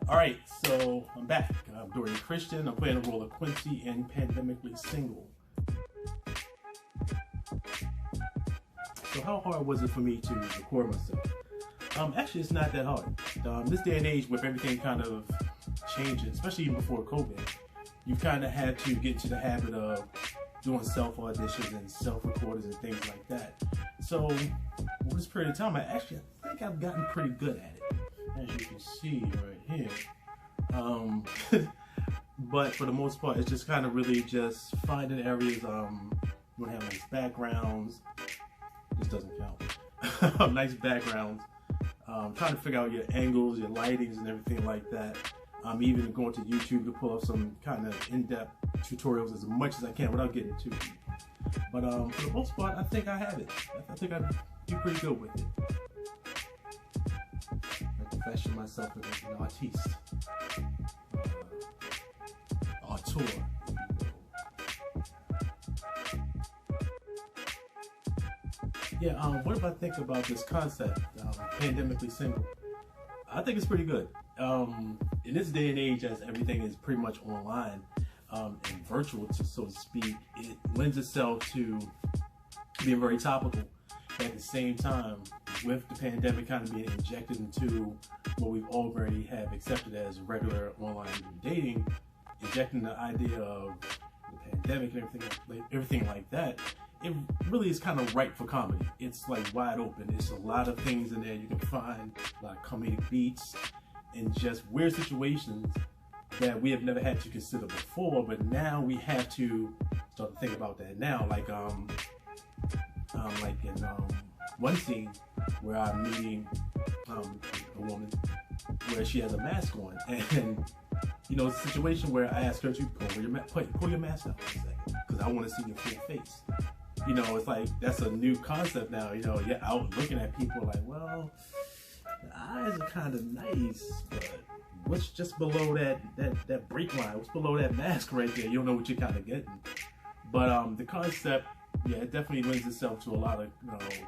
All right, so I'm back. I'm Dorian Christian. I'm playing the role of Quincy in Pandemically Single. So how hard was it for me to record myself? Actually, it's not that hard. This day and age, with everything kind of changing, especially even before COVID, you kind of had to get into the habit of doing self-auditions and self-recordings and things like that. So, over this period of time, I think I've gotten pretty good at it, as you can see right here. But for the most part, it's just kind of really just finding areas you want to have nice backgrounds. This doesn't count. Nice backgrounds. Trying to figure out your angles, your lightings, and everything like that. Even going to YouTube to pull up some kind of in-depth tutorials as much as I can without getting too deep. But for the most part, I think I have it. I think I'd be pretty good with it. I fashion myself as an artiste. Auteur. Yeah, what do I think about this concept, Pandemically Single? I think it's pretty good. In this day and age, as everything is pretty much online and virtual, so to speak, it lends itself to being very topical. But at the same time, with the pandemic kind of being injected into what we've already have accepted as regular online dating, injecting the idea of the pandemic and everything like that, it really is kind of ripe for comedy. It's like wide open. There's a lot of things in there you can find, a lot of comedic beats, and just weird situations that we have never had to consider before, but now we have to start to think about that now. Like in one scene where I'm meeting a woman where she has a mask on, and you know, it's a situation where I asked her to pull your mask out for a second because I want to see your full face. You know, it's like that's a new concept now. You know, you're out looking at people like, well, the eyes are kind of nice, but what's just below that break line? What's below that mask right there? You don't know what you're kind of getting. But the concept, yeah, it definitely lends itself to a lot of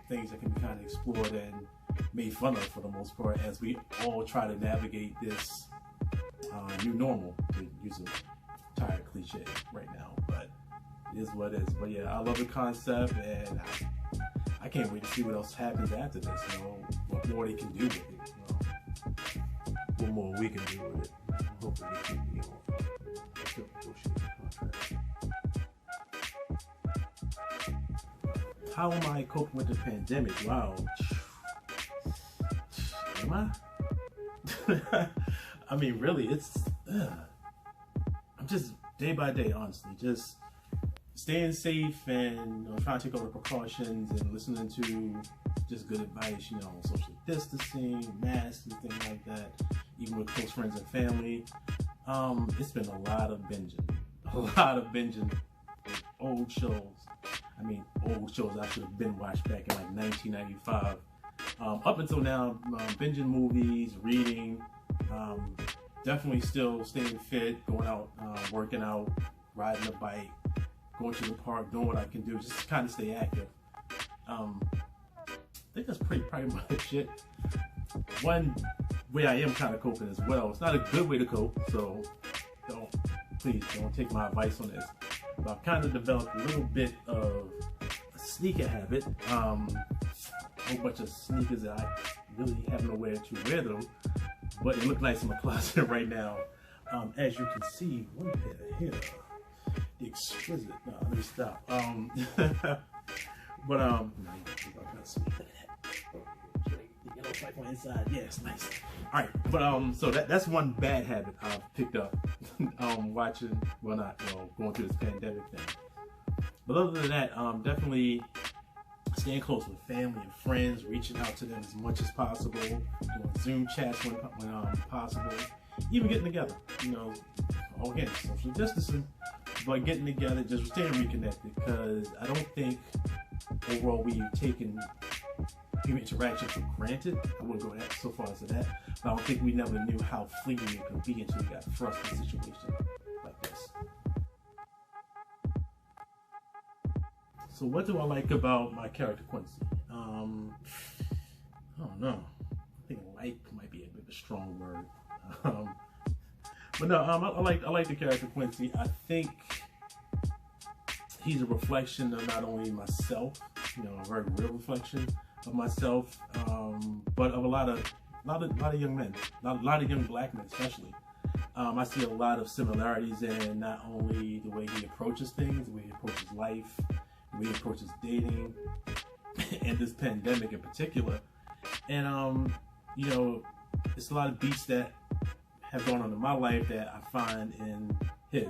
things that can be kind of explored and made fun of for the most part as we all try to navigate this new normal, to use a tired cliche right now, but it is what it is. But yeah, I love the concept, and I can't wait to see what else happens after this. You know, what more they can do with it. You know, what more we can do with it. Hopefully, they can, negotiate a contract. How am I coping with the pandemic? Wow. Am I? I mean, really, I'm just day by day, honestly, just staying safe and trying to take all the precautions and listening to just good advice, social distancing, masks and things like that, even with close friends and family. It's been a lot of binging old shows. I mean, old shows I should have been watched back in like 1995. Up until now, binging movies, reading, definitely still staying fit, going out, working out, riding a bike, going to the park, doing what I can do, just kind of stay active. I think that's pretty much it. One way I am kind of coping as well. It's not a good way to cope, so please don't take my advice on this. But I've kind of developed a little bit of a sneaker habit. A whole bunch of sneakers that I really have nowhere to wear them, but they look nice in my closet right now. As you can see, one pair here, the exquisite. No, let me stop. But look at that. The yellow stripe on the inside. Yeah, it's nice. All right, but so that's one bad habit I've picked up watching, going through this pandemic thing. But other than that, definitely staying close with family and friends, reaching out to them as much as possible, doing Zoom chats when possible, even getting together. Again, social distancing, but getting together, just staying reconnected, because I don't think overall we've taken human interaction for granted. I wouldn't go so far as to that, but I don't think we never knew how fleeting it could be until we got thrust in a situation like this. So what do I like about my character Quincy? I don't know. I think like might be a bit of a strong word. But no, I like the character Quincy. I think he's a reflection of not only myself, a very real reflection of myself, but of a lot of young men, a lot of young black men especially. I see a lot of similarities in not only the way he approaches things, the way he approaches life, the way he approaches dating, and this pandemic in particular. And it's a lot of beats that have gone on in my life that I find in his.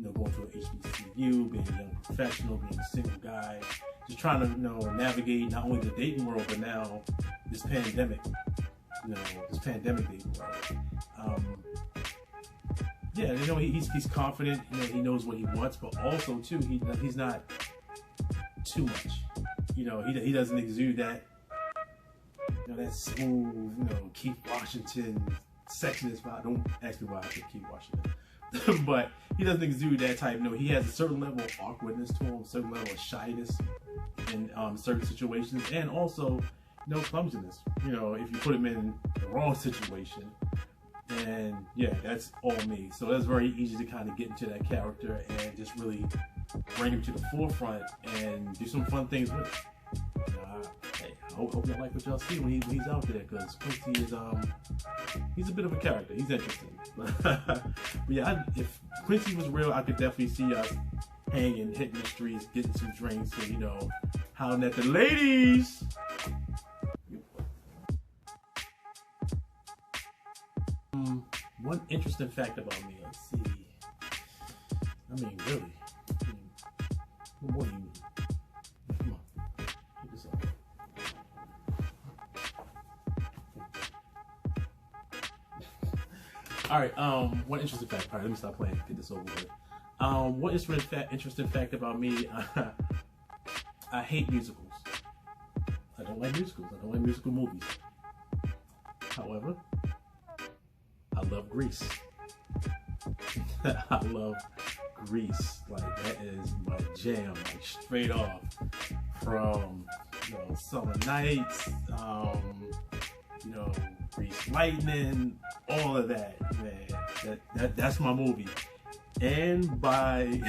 Going to an HBCU, being a young professional, being a single guy, just trying to navigate not only the dating world but now this pandemic, this pandemic dating world. He's confident. He knows what he wants, but also too he's not too much. He doesn't exude that that smooth Keith Washington sexiness vibe. Don't ask me why I pick Keith Washington. But he doesn't exude that type. He has a certain level of awkwardness to him, a certain level of shyness in certain situations, and also clumsiness. If you put him in the wrong situation, and that's all me. So that's very easy to kind of get into that character and just really bring him to the forefront and do some fun things with it. I hope y'all like what y'all see when he's out there, because Quincy is he's a bit of a character. He's interesting. But if Quincy was real, I could definitely see us hanging, hitting the streets, getting some drinks, and hollering at the ladies. One interesting fact about me. Let's see. Really. What more do you need? Come on. Get this up. All right. One interesting fact. All right, let me stop playing. Get this over with. One interesting fact about me. I hate musicals. I don't like musicals. I don't like musical movies. However, I love Grease. I love Grease. Like, that is my jam. Like, straight off from Summer Nights, Grease Lightning, all of that, man. That's my movie. And by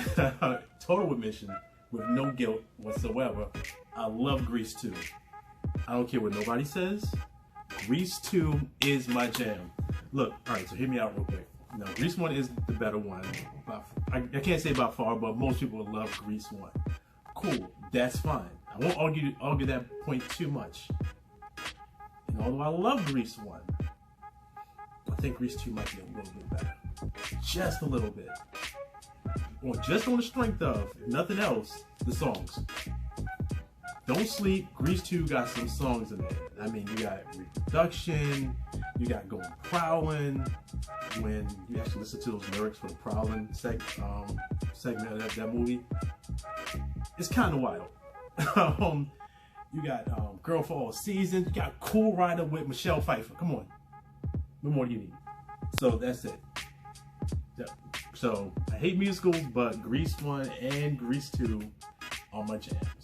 total admission, with no guilt whatsoever, I love Grease 2. I don't care what nobody says. Grease 2 is my jam. Look, all right, so hear me out real quick. Grease 1 is the better one. I can't say by far, but most people love Grease 1. Cool, that's fine. I won't argue that point too much. And although I love Grease 1, I think Grease 2 might be a little bit better. Just a little bit. Or just on the strength of, if nothing else, the songs. Don't sleep, Grease 2 got some songs in there. You got Reproduction, you got Going Prowlin'. When you actually listen to those lyrics for the Prowlin' segment of that movie, it's kind of wild. You got Girl for All Seasons, you got Cool Rider with Michelle Pfeiffer. Come on. What more do you need? So that's it. So I hate musicals, but Grease 1 and Grease 2 are my jams.